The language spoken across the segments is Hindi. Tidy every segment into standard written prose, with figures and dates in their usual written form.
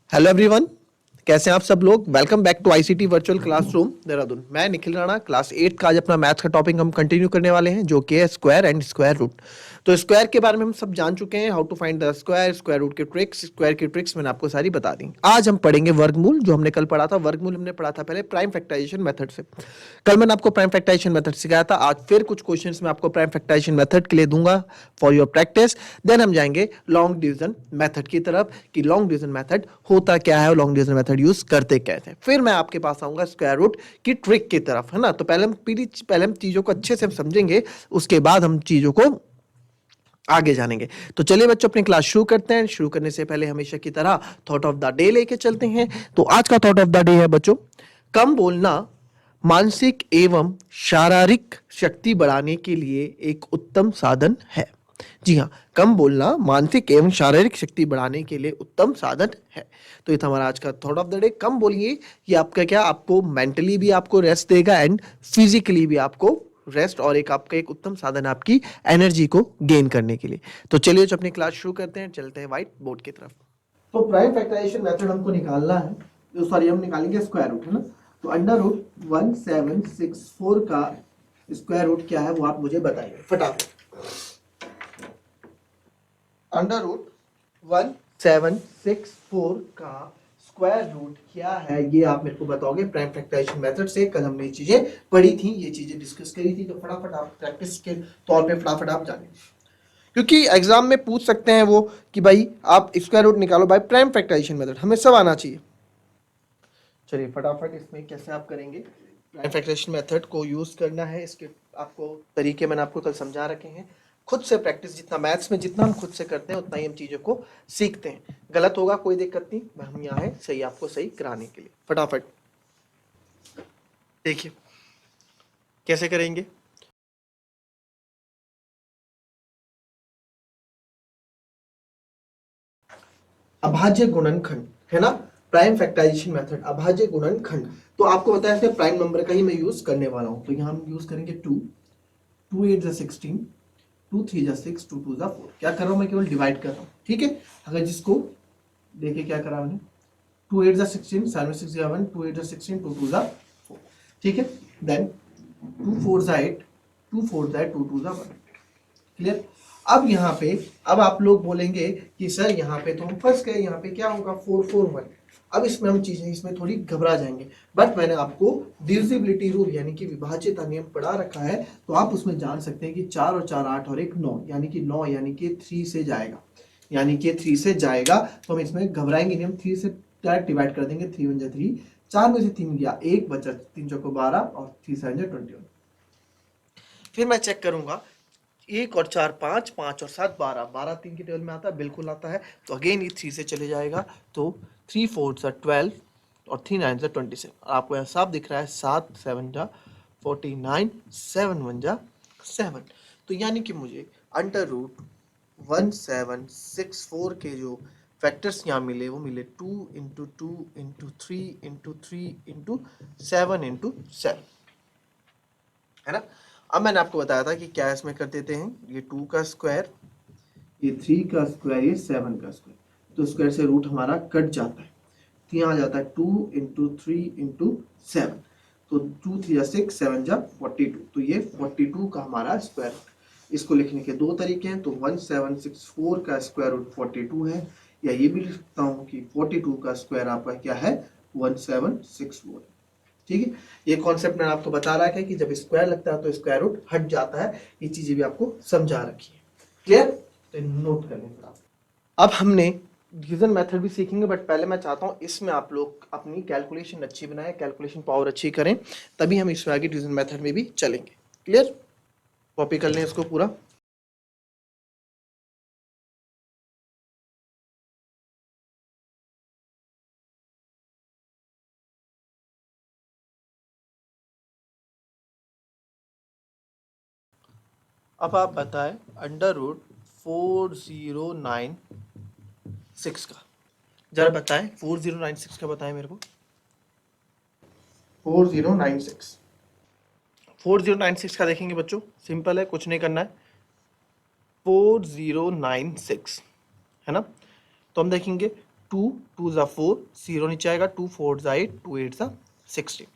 हेलो एवरीवन, कैसे हैं आप सब लोग। Welcome back to ICT virtual classroom Dehradun. मैं निखिल राणा, क्लास 8 का आज अपना मैथ्स का टॉपिक हम कंटिन्यू करने वाले हैं, जो कि है स्क्वायर एंड स्क्वायर रूट। तो स्क्वायर के बारे में हम सब जान चुके हैं, how to find the square, square root के ट्रिक्स, स्क्वायर की ट्रिक्स मैंने आपको सारी बता दी। आज हम पढ़ेंगे वर्गमूल, जो हमने कल पढ़ा था। वर्गमूल हमने पढ़ा था पहले प्राइम फैक्टराइजेशन मेथड से। कल मैंने आपको प्राइम फैक्टराइजेशन मेथड सिखाया था। आज फिर कुछ क्वेश्चंस मैं आपको प्राइम फैक्टराइजेशन मेथड के लिए दूंगा फॉर योर प्रैक्टिस। देन हम जाएंगे लॉन्ग डिवीजन मेथड की तरफ कि लॉन्ग डिवीजन मेथड होता क्या है और लॉन्ग डिवीजन मेथड यूज करते कैसे। फिर मैं आपके पास आऊंगा स्क्वायर रूट की ट्रिक की तरफ, है ना। तो पहले हम चीजों को अच्छे से समझेंगे, उसके बाद हम चीजों को आगे जानेंगे। तो चलिए बच्चों, अपनी क्लास शुरू करते हैं। शुरू करने से पहले हमेशा की तरह थॉट ऑफ द डे लेके चलते हैं। तो आज का थॉट ऑफ द डे है बच्चों, कम बोलना मानसिक एवं शारीरिक शक्ति बढ़ाने के लिए एक उत्तम साधन है। जी हाँ, कम बोलना मानसिक एवं शारीरिक शक्ति बढ़ाने के लिए उत्तम साधन है। तो ये था हमारा आज का थॉट ऑफ द डे। कम बोलिए, ये आपका क्या, आपको मेंटली भी आपको रेस्ट देगा एंड फिजिकली भी आपको रेस्ट, और एक आपका एक उत्तम साधन आपकी एनर्जी को गेन करने के लिए। तो चलिए जो अपनी क्लास शुरू करते हैं, चलते हैं व्हाइट बोर्ड की तरफ। तो प्राइम फैक्टराइजेशन मेथड हमको निकालना है, तो सॉरी हम निकालेंगे स्क्वायर रूट, है ना। तो अंडर रूट 1764 का स्क्वायर रूट क्या है वो आप मुझे बताइए फटाफट। अंडर रूट 1764 का स्क्वायर रूट क्या है, ये आप मेरे को बताओगे प्राइम फैक्टराइजेशन मेथड से। कल हमने ये चीजें पढ़ी थी, ये चीजें डिस्कस करी थी, तो फटाफट आप प्रैक्टिस के तौर पे फटाफट आप जाने, क्योंकि एग्जाम में पूछ सकते हैं वो कि भाई आप स्क्वायर रूट निकालो बाय प्राइम फैक्टराइजेशन मेथड, हमें सब आना चाहिए। चलिए फटाफट इसमें कैसे आप करेंगे, प्राइम फैक्टराइजेशन मेथड को यूज करना है। इसके आपको तरीके मैंने आपको कल समझा रखे हैं। खुद से प्रैक्टिस, जितना मैथ्स में जितना हम खुद से करते हैं उतना ही हम चीजों को सीखते हैं। गलत होगा कोई दिक्कत नहीं, हम यहाँ है सही आपको सही कराने के लिए। फटाफट देखिए कैसे करेंगे। अभाज्य गुणनखंड, है ना, प्राइम फैक्टराइजेशन मेथड, अभाज्य गुणनखंड। तो आपको बताया था प्राइम नंबर का ही मैं यूज करने वाला हूं। तो यहाँ हम यूज करेंगे 2, 2 8 जा 16, 2 3 जा 6, 2 2 जा 4। क्या कर रहा हूं मैं, केवल डिवाइड कर रहा हूं, ठीक है। अगर जिसको देखिए क्या करा मैंने, 2 8 जा 16, 7 6 जा 1, 2 8 जा 16, 2 2 जा 4, ठीक है। देन 2 4 जा 8, 2 4 जा 2 2 जा 1, क्लियर। अब यहाँ पे अब आप लोग बोलेंगे कि सर यहाँ पे तो हम फंस गए, यहाँ पे क्या होगा 4 4 1। अब इसमें हम चीजें इसमें थोड़ी घबरा जाएंगे, बट मैंने आपको डिविजिबिलिटी रूल यानी कि विभाज्यता नियम पढ़ा रखा है, तो आप उसमें जान सकते हैं कि 4 और 4 8 और 1 9, यानी कि 9 यानी कि 3 से जाएगा, यानी कि 3 से जाएगा। तो हम इसमें घबराएंगे नहीं, हम 3 से डायरेक्ट डिवाइड कर देंगे। 3 1 जा 3, 4 में से 3 गया 1 बचा, 3 चौको 12 और 3 7 जा 21। फिर मैं चेक करूंगा, 1 और 4 5, 5 और 7 12, 12 3 की टेबल में आता है, बिल्कुल आता है। तो अगेन ये 3 से चले जाएगा, तो 3 4 जा 12 और 3 9 जा 27। आपको यहाँ साफ दिख रहा है 7 7 जा 49, 7 1 जा 7। तो यानी कि मुझे अंडर रूट 1764 के जो फैक्टर्स यहाँ मिले वो मिले 2 into 2 into 3 into 3 into 7 into 7, है ना। अब मैंने आपको बताया था कि क्या इसमें कर देते हैं, ये 2 का स्क्वायर, ये 3 का स्क्वायर, ये 7 का स्क्वायर, तो स्क्वायर से रूट हमारा कट जाता है। तो यहाँ आ जाता है 2 इंटू 3 इंटू 7, तो 2 3 जा 6, 7 जा 42, तो ये 42 का हमारा स्क्वायर रूट। इसको लिखने के दो तरीके हैं, तो 1764 का स्क्वायर रूट 42 है, या ये भी लिख सकता हूँ कि 42 का स्क्वायर आपका क्या है 1764, ठीक है। ये कॉन्सेप्ट मैंने आपको बता रहा है कि जब स्क्वायर लगता है तो स्क्वायर रूट हट जाता है, ये चीजें भी आपको समझा रखी है, क्लियर। तो नोट कर लें। अब हमने डिवीजन मेथड भी सीखेंगे, बट पहले मैं चाहता हूं इसमें आप लोग अपनी कैलकुलेशन अच्छी बनाएं, कैलकुलेशन पावर अच्छी करें, तभी हम इसमें आगे डिवीजन मेथड में भी चलेंगे, क्लियर। कॉपी कर लें इसको पूरा। अब आप बताएं अंडर रूट 4096 का, जरा बताएं 4096 का बताएं मेरे को। 4096, 4096 का देखेंगे बच्चों, सिंपल है, कुछ नहीं करना है। 4096, है ना। तो हम देखेंगे 2 2 ज़ा 4, 0 नीचे आएगा, 2 4 ज़ा 8, 2 8 ज़ा 16,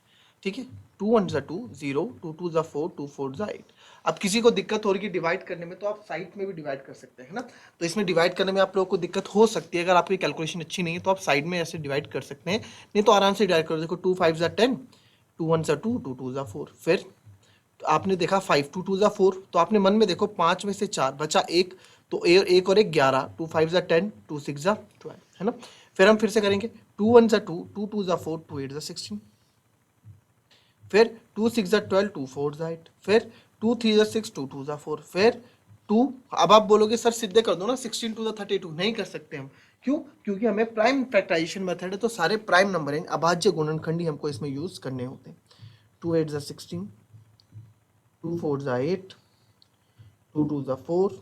ठीक है। 2 1 ज़ा 2, 0, 2 2 ज़ा 4, 2 4 ज़ा 8। अब किसी को दिक्कत हो रही है डिवाइड करने में, तो आप साइड में भी डिवाइड कर सकते हैं, है ना। तो इसमें डिवाइड करने में आप लोगों को दिक्कत हो सकती है, अगर आपकी कैलकुलेशन अच्छी नहीं है तो आप साइड में ऐसे डिवाइड कर सकते हैं, नहीं तो आराम से डिवाइड करो। देखो 2 5 ज़ा 10, 2 1 ज़ा 2, 2 2 ज़ा 4। फिर तो आपने देखा 5 2 2 ज़ा 4, तो आपने मन में देखो 5 में से 4 बचा एक, तो एक और एक 11, 2 5 ज़ा 10, 2 6 ज़ा 12, है ना। फिर हम फिर से करेंगे 2 1 ज़ा 2, 2 2 ज़ा 4, 2 8 ज़ा 16, फिर 2 6 ज़ा 12, 2 4 ज़ा 8, फिर 2 3 ज़ा 6, 2 2 ज़ा 4, फिर 2। अब आप बोलोगे सर सीधे कर दो ना, 16 टू ज़ा 32। नहीं कर सकते हम, क्यों? क्योंकि हमें प्राइम फैक्टराइजेशन मेथड है, तो सारे प्राइम नंबर हैं, अभाज्य गुणनखंडी हमको इसमें यूज करने होते हैं। 2 8 ज़ा 16, 2 4 ज़ा 8, 2 2 ज़ा 4,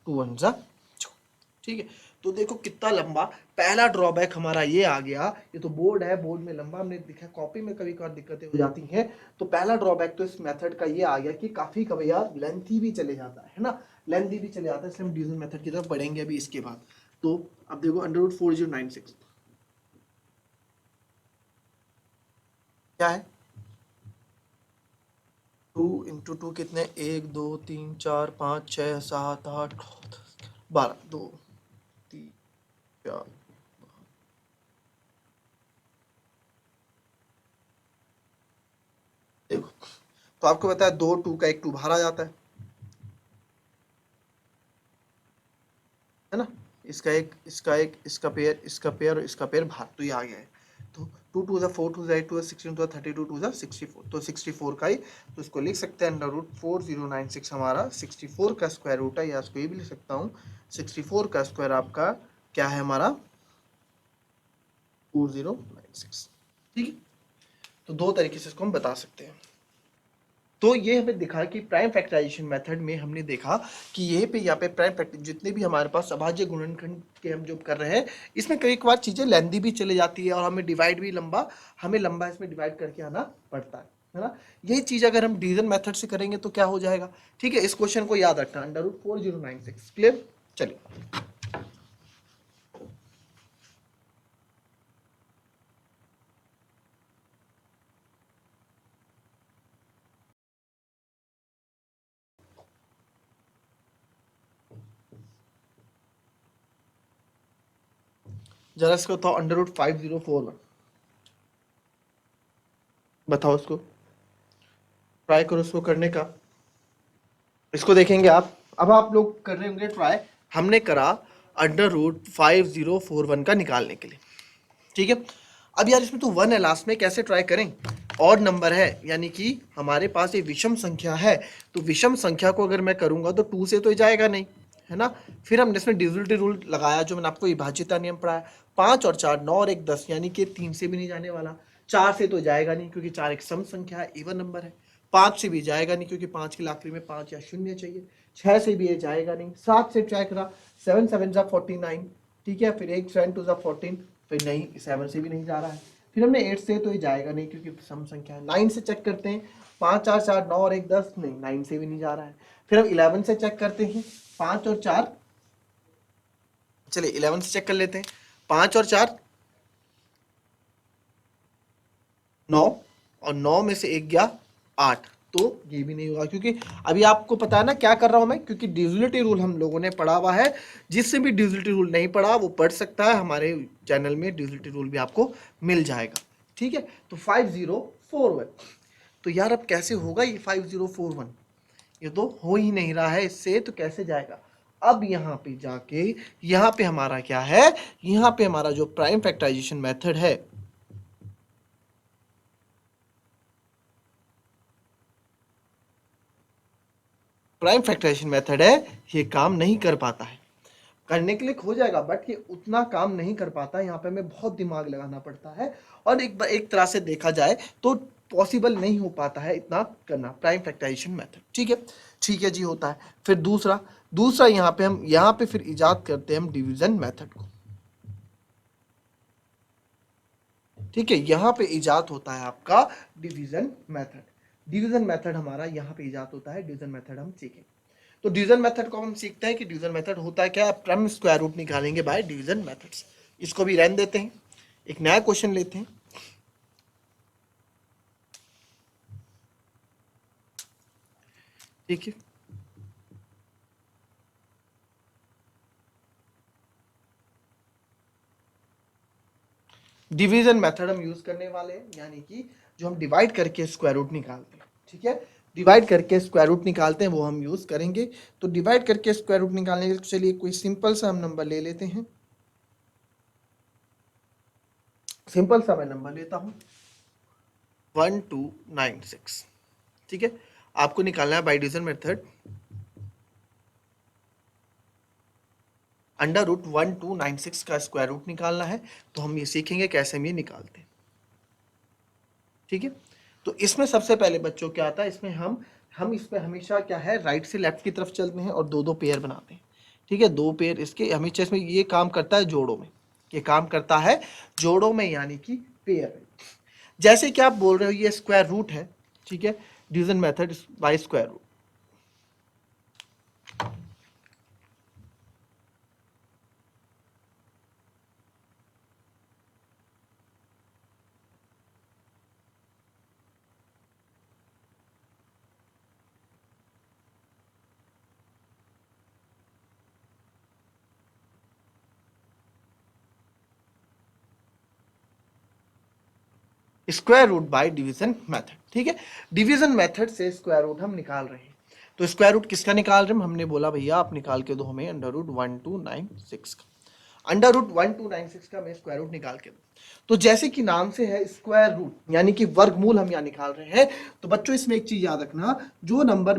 2 1 ज़ा 2, ठीक है। तो देखो कितना लंबा। पहला ड्रॉबैक हमारा ये आ गया, ये तो बोर्ड है, बोर्ड में लंबा हमने लिखा, कॉपी में कभी कभार दिक्कतें हो जाती हैं। तो पहला ड्रॉबैक तो इस मेथड का ये आ गया कि काफी कभी यार लेंथी भी चले जाता है ना, लेंथी भी चले जाता है, इसलिए हम डिवीजन मेथड की तरफ बढ़ेंगे अभी इसके बाद। तो अब देखो √4096 क्या है, 2 इंटू 2 कितने, 1 2 3 4 5 6 7 8 12, 2 3 4। देखो तो आपको पता है 2 2 का एक 2 बाहर आ जाता है ना। इसका एक, इसका एक, इसका पेयर, इसका पेयर और इसका पेयर बाहर, तो ये आ गया है। तो 2 2 ज़ा 4, 2 ज़ा 8, 2 ज़ा 16, 2 ज़ा 32, 2 ज़ा 64, तो 64 का ही, तो इसको लिख सकते हैं √4096 हमारा 64 का स्क्वायर रूट है, या इसको ये भी लिख सकता हूँ 64 का स्क्वायर आपका क्या है हमारा 4096, ठीक है। तो दो तरीके से इसको हम बता सकते हैं। तो ये हमें दिखा कि प्राइम फैक्टराइजेशन मेथड में हमने देखा कि ये पे यहाँ पे प्राइम फैक्टर जितने भी हमारे पास अभाज्य गुणनखंड के हम जो कर रहे हैं, इसमें कई बार चीजें लेंदी भी चली जाती है, और हमें डिवाइड भी लंबा, हमें लंबा इसमें डिवाइड करके आना पड़ता है ना। यही चीज अगर हम डिवीजन मेथड से करेंगे तो क्या हो जाएगा, ठीक है। इस क्वेश्चन को याद रखना, √4096, क्लियर। चलिए जरा इसको बताओ, √5041 बताओ, उसको ट्राई करो उसको करने का। इसको देखेंगे आप, अब आप लोग कर रहे होंगे ट्राई, हमने करा √5041 का निकालने के लिए, ठीक है। अब यार इसमें तो 1 है लास्ट में, कैसे ट्राई करें, ऑड नंबर है, यानी कि हमारे पास ये विषम संख्या है, तो विषम संख्या को अगर मैं करूंगा तो 2 से तो जाएगा नहीं, है ना। फिर हमने इसमें डिविजिबिलिटी रूल लगाया, जो मैंने आपको विभाज्यता नियम पढ़ाया, 5 और 4 9 और 1 10, यानी कि 3 से भी नहीं जाने वाला, 4 से तो जाएगा नहीं क्योंकि 4 एक सम संख्या है, इवन नंबर है, 5 से भी जाएगा नहीं क्योंकि 5 के आखिरी में 5 या 0 चाहिए, 6 से भी ये जाएगा नहीं, 7 से ट्राई करा, 7 7 जा 49, ठीक है। फिर 8 7 2 जा 14, फिर नहीं 7 से भी नहीं जा रहा है। फिर हमने 8 से, तो ये जाएगा नहीं क्योंकि सम संख्या है। 9 से चेक करते हैं, 5 4 4 9 और 1 10, नहीं 9 से भी नहीं जा रहा है। फिर हम 11 से चेक करते हैं, 5 और 4, चलिए 11 से चेक कर लेते हैं, 5 और 4 9, और 9 में से एक गया 8, तो ये भी नहीं होगा, क्योंकि अभी आपको पता है ना क्या कर रहा हूं मैं, क्योंकि डिविजिबिलिटी रूल हम लोगों ने पढ़ा हुआ है। जिससे भी डिविजिबिलिटी रूल नहीं पढ़ा वो पढ़ सकता है, हमारे चैनल में डिविजिबिलिटी रूल भी आपको मिल जाएगा, ठीक है। तो 5041, तो यार अब कैसे होगा ये 5041, ये तो हो ही नहीं रहा है इससे, तो कैसे जाएगा। अब यहाँ पे जाके, यहाँ पे हमारा क्या है, यहाँ पे हमारा जो प्राइम फैक्टराइजेशन मेथड है, प्राइम फैक्टराइजेशन मेथड है, ये काम नहीं कर पाता है। करने के लिए हो जाएगा, बट ये उतना काम नहीं कर पाता, यहाँ पे हमें बहुत दिमाग लगाना पड़ता है, और एक तरह से देखा जाए तो पॉसिबल नहीं हो पाता है इतना करना, प्राइम फैक्टराइजेशन मेथड, ठीक है। ठीक है जी, होता है। फिर दूसरा, यहाँ पे हम, यहाँ पे फिर इजाद करते हैं हम डिवीजन मेथड को, ठीक है। यहाँ पे इजाद होता है आपका डिवीजन मेथड, डिवीजन मेथड हमारा यहाँ पे इजाद होता है, डिवीजन मेथड हम सीखेंगे। तो डिवीजन मेथड को हम सीखते हैं कि डिवीजन मेथड होता है क्या, हम स्क्वायर रूट निकालेंगे बाय डिवीजन मेथड्स। इसको भी रहने देते हैं, एक नया क्वेश्चन लेते हैं। ठीक है, डिवीजन मेथड हम यूज करने वाले हैं, यानी कि जो हम डिवाइड करके स्क्वायर रूट निकालते हैं। ठीक है, डिवाइड करके स्क्वायर रूट निकालते हैं वो हम यूज करेंगे। तो डिवाइड करके स्क्वायर रूट निकालने के लिए चलिए कोई सिंपल सा हम नंबर ले लेते हैं। सिंपल सा मैं नंबर लेता हूं 1296। ठीक है, आपको निकालना है by division method under root 1296 का स्क्वायर रूट निकालना है। तो हम ये सीखेंगे कैसे हम ये निकालते हैं। ठीक है, तो इसमें सबसे पहले बच्चों क्या आता है, इसमें हम इसमें हमेशा क्या है, राइट से लेफ्ट की तरफ चलते हैं और दो दो पेयर बनाते हैं। ठीक है, दो पेयर इसके हमेशा इसमें ये काम करता है जोड़ों में, ये काम करता है जोड़ों में यानी कि पेयर में। जैसे कि आप बोल रहे हो ये स्क्वायर रूट है। ठीक है, division method by square root. Square root by division method. ठीक है, डिवीजन मेथड से स्क्वायर रूट हम निकाल रहे हैं। तो स्क्वायर रूट किसका निकाल रहे हैं, हमने बोला भैया आप निकाल के दो हमें अंडर रूट 1296 का। अंडर रूट 1296 का मैं स्क्वायर रूट निकाल के दूं। तो जैसे कि नाम से है स्क्वायर रूट यानी कि वर्गमूल हम यहाँ निकाल रहे हैं। तो बच्चों इसमें एक चीज याद रखना, जो नंबर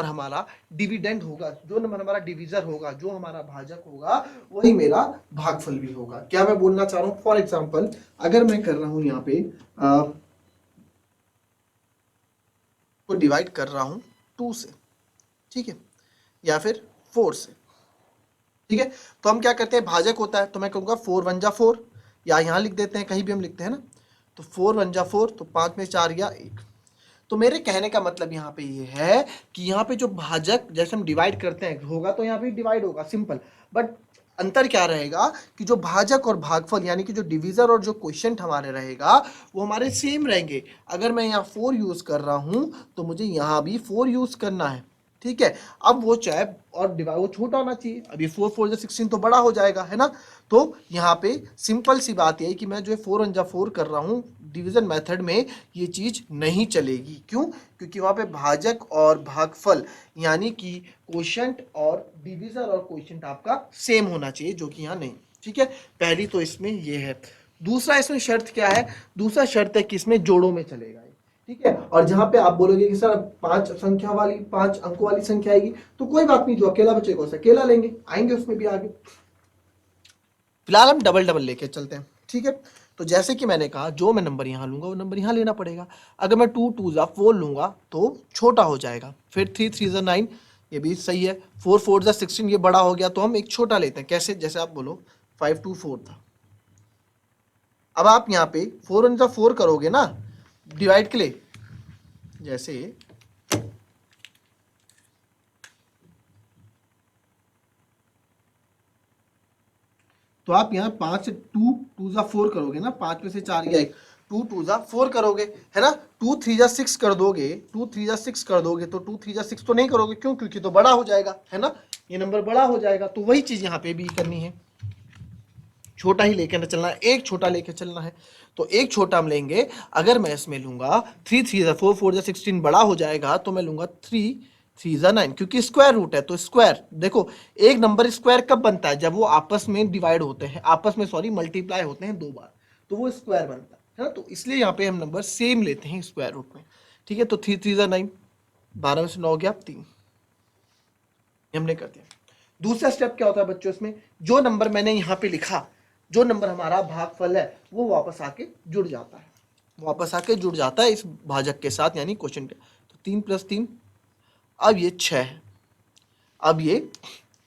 हमारा डिविडेंड होगा, जो नंबर हमारा डिविजर होगा, जो हमारा भाजक होगा, वही मेरा भागफल भी होगा। क्या मैं बोलना चाह रहा हूँ, फॉर एग्जाम्पल अगर मैं कर रहा हूं यहाँ पे को डिवाइड कर रहा हूं 2 से, ठीक है, या फिर 4 से। ठीक है, तो हम क्या करते हैं, भाजक होता है तो मैं कहूंगा 4 1 जा 4, या यहां लिख देते हैं, कहीं भी हम लिखते हैं ना, तो 4 1 जा 4, तो 5 में 4 गया 1। तो मेरे कहने का मतलब यहाँ पे ये है कि यहाँ पे जो भाजक जैसे हम डिवाइड करते हैं होगा तो यहाँ पे डिवाइड होगा, सिंपल। बट अंतर क्या रहेगा कि जो भाजक और भागफल यानी कि जो डिवीजर और जो क्वोशिएंट हमारे रहेगा वो हमारे सेम रहेंगे। अगर मैं यहाँ 4 यूज कर रहा हूं तो मुझे यहाँ भी 4 यूज करना है। ठीक है, अब वो चाहे और वो छोटा होना चाहिए, अभी 4 4 16 तो बड़ा हो जाएगा, है ना। तो यहाँ पे सिंपल सी बात यही कि मैं जो 4 1 4 कर रहा हूँ डिवीजन मेथड में, ये चीज नहीं चलेगी। क्यों, क्योंकि वहां पे भाजक और भागफल यानी कि क्वोशिएंट और डिवीजर और क्वोशिएंट आपका सेम होना चाहिए, जो कि यहाँ नहीं। ठीक है, पहली तो इसमें ये है। दूसरा इसमें शर्त क्या है, दूसरा शर्त है कि इसमें जोड़ों में चलेगा। ठीक है, और जहां पे आप बोलोगे कि सर 5 संख्या वाली 5 अंकों वाली संख्या आएगी, तो कोई बात नहीं, जो अकेला बचेगा उसे अकेला लेंगे, आएंगे उसमें भी आगे। फिलहाल हम डबल डबल लेके चलते हैं। ठीक है, तो जैसे कि मैंने कहा जो मैं नंबर यहाँ लूंगा वो नंबर यहाँ लेना पड़ेगा। अगर मैं 2 2 जा 4 लूंगा तो छोटा हो जाएगा, फिर 3 3 जा 9, ये भी सही है। 4 4 जा 16, ये बड़ा हो गया, तो हम एक छोटा लेते हैं। कैसे, जैसे आप बोलो 5 2 4 था। अब आप यहाँ पे 4 1 जा 4 करोगे ना डिवाइड के लिए, जैसे तो आप यहाँ 5 2 2 जा 4 करोगे ना, 5 में से 4 गया 1, 2 2 जा 4 करोगे, है ना। 2 3 जा 6 कर दोगे, 2 3 जा 6 कर दोगे, तो 2 3 जा 6 तो नहीं करोगे, क्यों, क्योंकि तो बड़ा हो जाएगा, है ना, ये नंबर बड़ा हो जाएगा। तो वही चीज यहाँ पे भी करनी है, छोटा ही लेकर चलना है, एक छोटा लेकर चलना है। तो एक छोटा हम लेंगे, अगर मैं इसमें लूंगा 3 3 जा 4 4 जा 16 बड़ा हो जाएगा, तो मैं लूंगा 3 3 जा 9, क्योंकि स्क्वायर रूट है। तो स्क्वायर देखो, एक नंबर स्क्वायर कब बनता है, जब वो आपस में डिवाइड होते हैं, आपस में सॉरी मल्टीप्लाई होते हैं 2 बार, तो वो स्क्वायर बनता है ना। तो इसलिए यहाँ पे हम नंबर सेम लेते हैं स्क्वायर रूट में। ठीक है, तो 3 3 जा 9, 12 में से 9 गया 3, हमने कर दिया। दूसरा स्टेप क्या होता है बच्चों, इसमें जो नंबर मैंने यहाँ पे लिखा, जो नंबर हमारा भागफल है, वो वापस आके जुड़ जाता है, वापस आके जुड़ जाता है इस भाजक के साथ यानी क्वेश्चन के। तो 3 + 3, अब ये 6 है, अब ये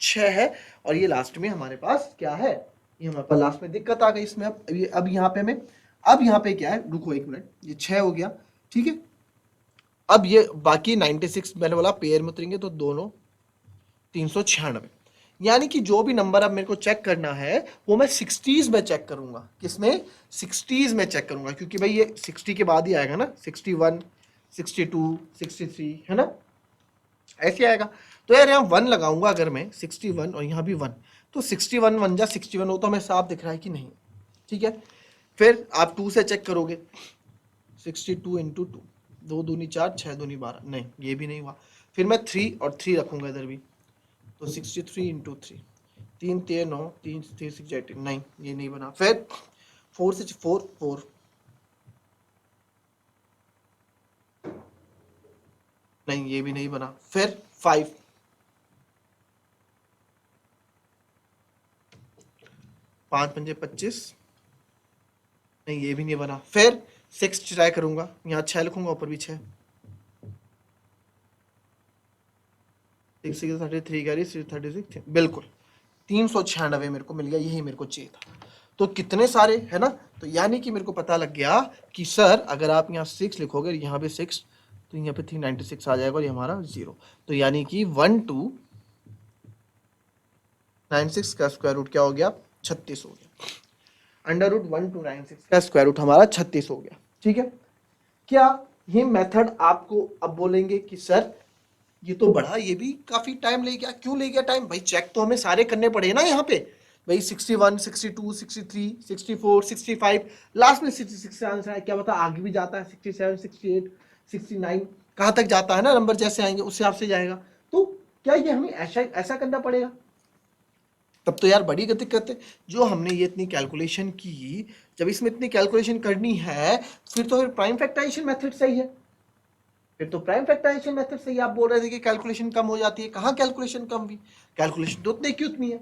6 है, और ये लास्ट में हमारे पास क्या है, ये हमारे पास लास्ट में दिक्कत आ गई इसमें। अब यहाँ पे मैं, अब यहाँ पे क्या है, रुको 1 मिनट, ये 6 हो गया। ठीक है, अब ये बाकी 96 मैंने बोला पेयर में उतरेंगे, तो दोनों 396, यानी कि जो भी नंबर अब मेरे को चेक करना है वो मैं 60s में चेक करूंगा। किसमें? 60s में चेक करूंगा, क्योंकि भाई ये 60 के बाद ही आएगा ना, 61, 62, 63, है ना, ऐसे आएगा। तो यार यहाँ 1 लगाऊंगा अगर मैं, 61 और यहाँ भी 1, तो 61 1 जा 61 हो, तो हमें साफ दिख रहा है कि नहीं। ठीक है, फिर आप 2 से चेक करोगे, 62 इंटू 2, 2 दूनी 4, 6 दूनी 12, नहीं ये भी नहीं हुआ। फिर मैं 3 और 3 रखूंगा इधर भी, तो 63 इंटू 3, 3 3 9, 3 3 6 18, नहीं ये नहीं बना। फिर 4 से 4 4, नहीं ये भी नहीं बना। फिर 5, 5 पंजे 25, नहीं ये भी नहीं बना। फिर 6 ट्राई करूंगा, यहाँ 6 लिखूंगा, ऊपर भी 6, 6 6 33 गैरी 36, बिल्कुल 396 मेरे को मिल गया, यही मेरे को चाहिए था। तो कितने सारे, है ना, तो यानी कि मेरे को पता लग गया कि सर अगर आप यहाँ 6 लिखोगे, यहाँ पे 6, तो यहाँ पे 396 आ जाएगा और ये हमारा 0। तो यानी कि 1296 का स्क्वायर रूट क्या हो गया? 36 हो गया। अंडर रूट 1296 का स्क्वायर रूट हमारा 36 हो गया। ठीक है, क्या ये मेथड आपको अब बोलेंगे कि सर ये तो बढ़ा, ये भी काफी टाइम ले गया। क्यों ले गया टाइम? भाई चेक तो हमें सारे करने पड़े ना यहाँ पे। भाई 61, 62, 63, 64, 65, लास्ट में 66 आंसर है, क्या पता आगे भी जाता है, 67, 68, 69, कहाँ तक जाता है ना, नंबर जैसे आएंगे उस हिसाब से जाएगा। तो क्या ये हमें ऐसा ऐसा करना पड़ेगा? तब तो यार बड़ी गति करते। जो हमने ये इतनी कैलकुलेशन की, जब इसमें इतनी कैलकुलेशन करनी है, फिर तो फिर प्राइम फैक्टराइजेशन मेथड सही है। फिर तो प्राइम फैक्टराइजेशन मेथड से ही आप बोल रहे थे कि कैलकुलेशन कम हो जाती है। कहाँ कैलकुलेशन कम हुई? कैलकुलेशन तो उतनी की उतनी है।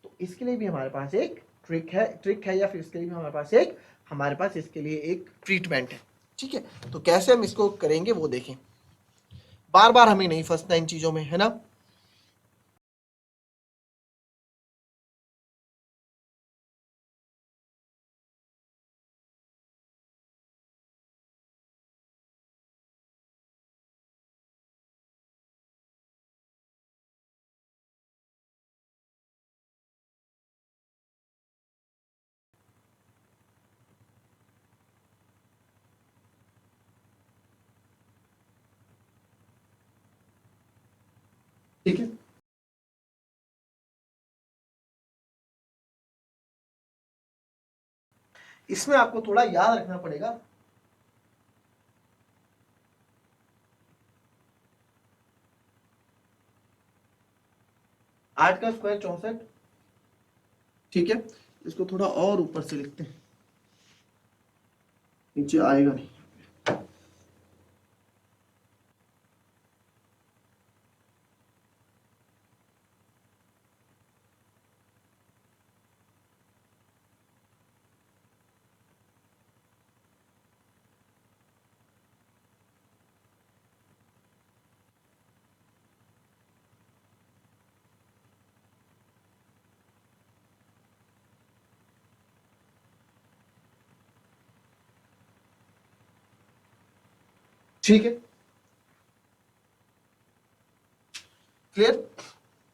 तो इसके लिए भी हमारे पास एक ट्रिक है, या फिर इसके लिए भी हमारे पास इसके लिए एक ट्रीटमेंट है। ठीक है, तो कैसे हम इसको करेंगे वो देखें। बार बार हमें नहीं फंसना इन चीजों में, है ना। ठीक है, इसमें आपको थोड़ा याद रखना पड़ेगा। आठ का स्क्वायर 64। ठीक है, इसको थोड़ा और ऊपर से लिखते हैं, नीचे आएगा नहीं। ठीक है, क्लियर।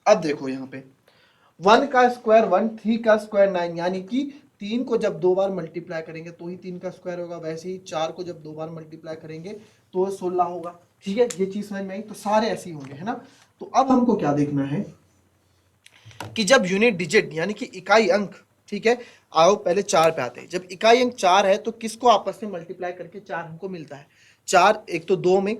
अब देखो यहाँ पे 1 का स्क्वायर 1, 3 का स्क्वायर 9, यानी कि 3 को जब 2 बार मल्टीप्लाई करेंगे तो ही 3 का स्क्वायर होगा। वैसे ही 4 को जब 2 बार मल्टीप्लाई करेंगे तो 16 होगा। ठीक है, ये चीज समझ में आई। तो सारे ऐसे ही होंगे, है ना। तो अब हमको क्या देखना है कि जब यूनिट डिजिट यानी कि इकाई अंक, ठीक है, आओ पहले 4 पे आते हैं। जब इकाई अंक 4 है तो किसको आपस में मल्टीप्लाई करके 4 हमको मिलता है? 4 एक तो 2 में,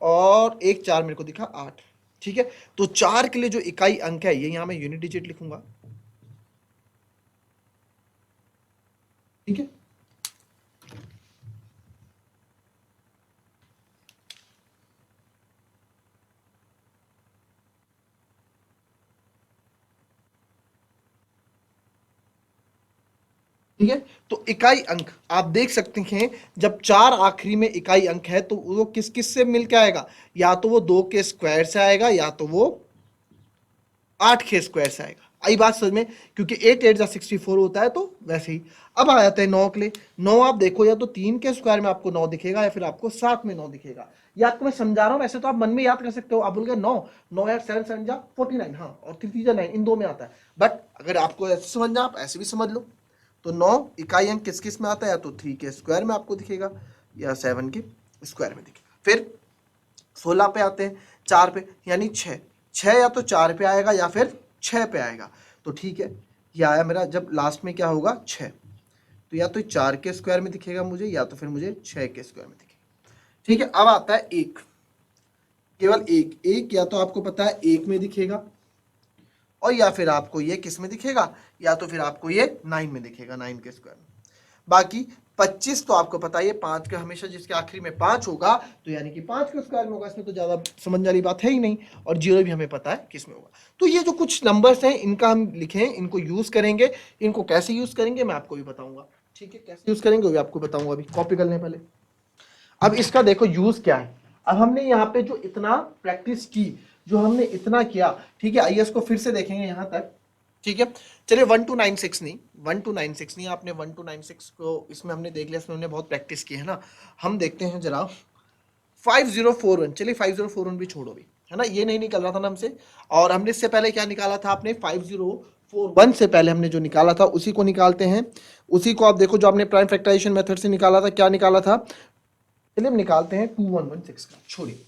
और एक 4 मेरे को दिखा 8। ठीक है, तो 4 के लिए जो इकाई अंक है ये यहां मैं यूनिट डिजिट लिखूंगा। ठीक है, ठीक है, तो इकाई अंक आप देख सकते हैं, जब 4 आखिरी में इकाई अंक है तो वो किस किस से मिलकर आएगा? या तो वो 2 के स्क्वायर से आएगा, या तो वो 8 के स्क्वायर से आएगा। आई बात समझ में, क्योंकि 8 8 64 होता है, तो वैसे ही। अब आ जाते हैं 9 के लिए। 9 आप देखो, या तो 3 के स्क्वायर में आपको 9 दिखेगा, या फिर आपको 7 में 9 दिखेगा। ये आपको मैं समझा रहा हूँ, वैसे तो आप मन में याद कर सकते हो। आप बोल गए 9 9 या 7 7 जा 49, हाँ, और 3 3 जा 9, इन दो में आता है। बट अगर आपको ऐसे समझना, आप ऐसे भी समझ लो। तो 9 इकाई अंक किस किस में आता है, या तो 3 के स्क्वायर में आपको दिखेगा, या 7 के स्क्वायर में दिखेगा। फिर 16 पे आते हैं, 4 पे, यानी 6 6 या तो 4 पे आएगा या फिर 6 पे आएगा। तो ठीक है, ये आया मेरा, जब लास्ट में क्या होगा 6, तो या तो 4 के स्क्वायर में दिखेगा मुझे, या तो फिर मुझे 6 के स्क्वायर में दिखेगा। ठीक है, अब आता है 1, केवल एक या तो आपको पता है 1 में दिखेगा, और या फिर आपको ये किस में दिखेगा, या तो फिर आपको ये 9 में दिखेगा, 9 के स्क्वायर में। बाकी 25 तो आपको पता है, ये 5 का हमेशा जिसके आखिरी में 5 होगा, तो यानी कि 5 के स्क्वायर में होगा, इसमें तो ज्यादा समझने वाली बात है ही नहीं। और 0 भी हमें पता है किस में होगा। तो ये जो कुछ नंबर्स हैं, इनका हम लिखें, इनको यूज करेंगे। इनको कैसे यूज करेंगे मैं आपको भी बताऊंगा। ठीक है, कैसे यूज करेंगे वो भी आपको बताऊंगा, अभी कॉपी कर लें पहले। अब इसका देखो यूज क्या है। अब हमने यहाँ पे जो इतना प्रैक्टिस की, जो हमने इतना किया, ठीक है, आइए इसको फिर से देखेंगे यहाँ तक। ठीक है, चलिए 1 to 96 नहीं, 1 to 96 नहीं, आपने 1 to 96 को इसमें हमने देख लिया, इसमें हमने बहुत प्रैक्टिस की है ना। हम देखते हैं जरा 5041। चलिए 5041 भी छोड़ो भी, है ना, ये नहीं निकल रहा था ना हमसे। और हमने इससे पहले क्या निकाला था, आपने 5041 से पहले हमने जो निकाला था उसी को निकालते हैं। उसी को आप देखो, जो आपने प्राइम फैक्टराइजेशन मेथड से निकाला था, क्या निकाला था। चलिए हम निकालते हैं 2116 का, छोड़िए।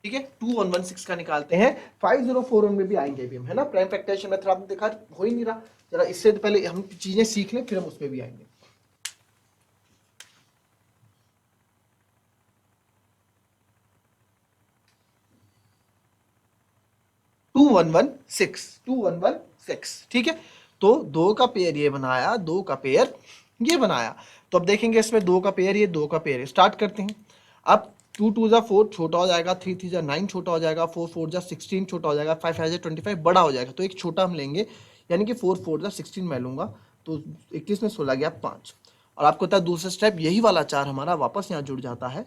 ठीक है, 2116 का निकालते हैं। 5041 में भी आएंगे अभी हम, है ना। प्राइम फैक्टराइजेशन मेथड आपने देखा हो ही नहीं रहा, जरा इससे पहले हम चीजें सीख लें, फिर हम उसमें भी आएंगे। टू वन वन सिक्स, ठीक है। तो 2 का पेयर ये बनाया, 2 का पेयर ये बनाया। तो अब देखेंगे इसमें 2 का पेयर ये, 2 का पेयर स्टार्ट करते हैं। अब 2 2 जा 4 छोटा हो जाएगा, 3 3 जा 9 छोटा हो जाएगा, 4 4 जा 16 छोटा हो जाएगा, 5 5 जा 25 बड़ा हो जाएगा। तो एक छोटा हम लेंगे, यानी कि 4 4 जा 16 मैं लूंगा, तो 21 में 16 गया 5। और आपको पता है दूसरा स्टेप यही वाला 4 हमारा वापस यहाँ जुड़ जाता है,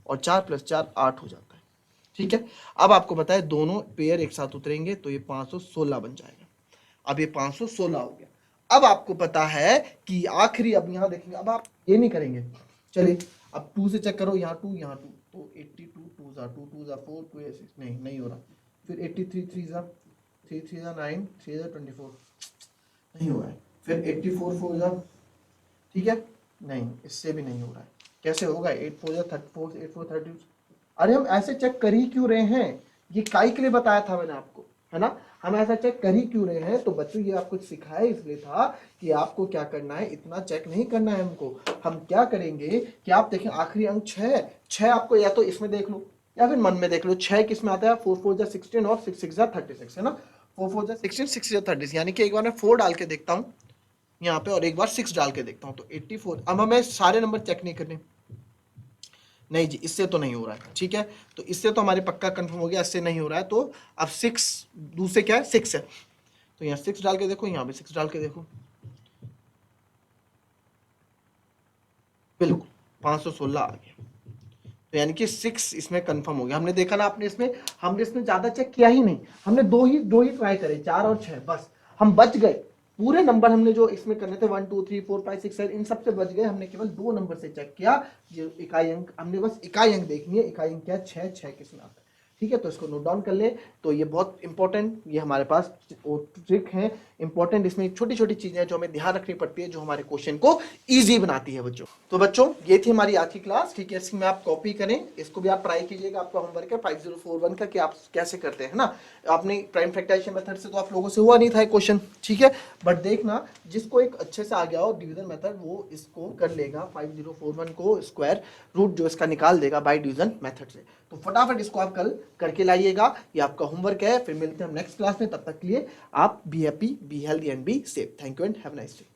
और 4 + 4 8 हो जाता है। ठीक है, अब आपको पता है दोनों पेयर एक साथ उतरेंगे तो ये 516 बन जाएगा। अब ये 516 हो गया। अब आपको पता है कि आखिरी, अब यहां देखेंगे, अब आप ये नहीं करेंगे, चलिए अब 2 से चेक करो, यहाँ 2 यहाँ 2, तो 82 2 जा 2 2 जा 4 2 6, नहीं हो रहा। फिर 83 3 जा 3 3 जा 9 3 जा 24, नहीं हो रहा है। फिर 84 4 जा, ठीक है, नहीं, इससे भी नहीं हो रहा है। कैसे होगा, 8 4 जा 34 8 4 30। अरे हम ऐसे चेक कर ही क्यों रहे हैं, ये काई के लिए बताया था मैंने आपको, है ना। हम ऐसा चेक कर ही क्यों रहे हैं, तो बच्चों ये आपको सिखाया इसलिए था कि आपको क्या करना है, इतना चेक नहीं करना है हमको। हम क्या करेंगे कि आप देखें आखिरी अंक 6 6 आपको या तो इसमें देख लो या फिर मन में देख लो। 6 किस में आता है, 4 4 जा 16 और 6 6 जा 36, है ना। 4 4 जा 16 6 6 जा 36, यानी कि एक बार मैं 4 डाल के देखता हूँ यहाँ पे, और एक बार 6 डाल के देखता हूँ, तो 84। अब हमें सारे नंबर चेक नहीं करने, नहीं जी, इससे तो नहीं हो रहा है। ठीक है, तो इससे तो हमारे पक्का कंफर्म हो गया, इससे नहीं हो रहा है। तो अब 6 दूसरे क्या है, 6 है, तो यहाँ 6 डाल के देखो, यहाँ भी 6 डाल के देखो, बिल्कुल 516 आ गया। तो यानी कि 6 इसमें कंफर्म हो गया। हमने देखा ना, आपने इसमें, हमने इसमें ज्यादा चेक किया ही नहीं, हमने दो ही ट्राई करे, 4 और 6, बस हम बच गए। पूरे नंबर हमने जो इसमें करने थे 1 2 3 4 5 6 7, इन सब से बच गए। हमने केवल 2 नंबर से चेक किया, जो इकाई अंक, हमने बस इकाई अंक देखनी है, इकाई अंक क्या है, 6 6 किसमें आता है। ठीक है, तो इसको नोट डाउन कर ले। तो ये बहुत इंपॉर्टेंट, ये हमारे पास ट्रिक है इंपॉर्टेंट, इसमें छोटी छोटी चीजें जो हमें ध्यान रखनी पड़ती है, जो हमारे क्वेश्चन को इजी बनाती है बच्चों। तो बच्चों ये थी हमारी आज की क्लास। ठीक है, इसमें आप कॉपी करें, इसको भी आप ट्राई कीजिएगा, आपका होमवर्क है 5041 का, कि आप कैसे करते हैं ना। आपने प्राइम फैक्टराइजेशन मेथड से तो आप लोगों से हुआ नहीं था क्वेश्चन, ठीक है, बट देखना जिसको एक अच्छे से आ गया हो डिवीजन मेथड, वो इसको कर लेगा, 5041 को स्क्वायर रूट जो इसका निकाल देगा बाय डिवीजन मेथड से। तो फटाफट इसको आप कल करके लाइएगा, ये आपका होमवर्क है। फिर मिलते हैं हम नेक्स्ट क्लास में, तब तक के लिए आप be happy, be healthy and be safe. Thank you and have a nice day.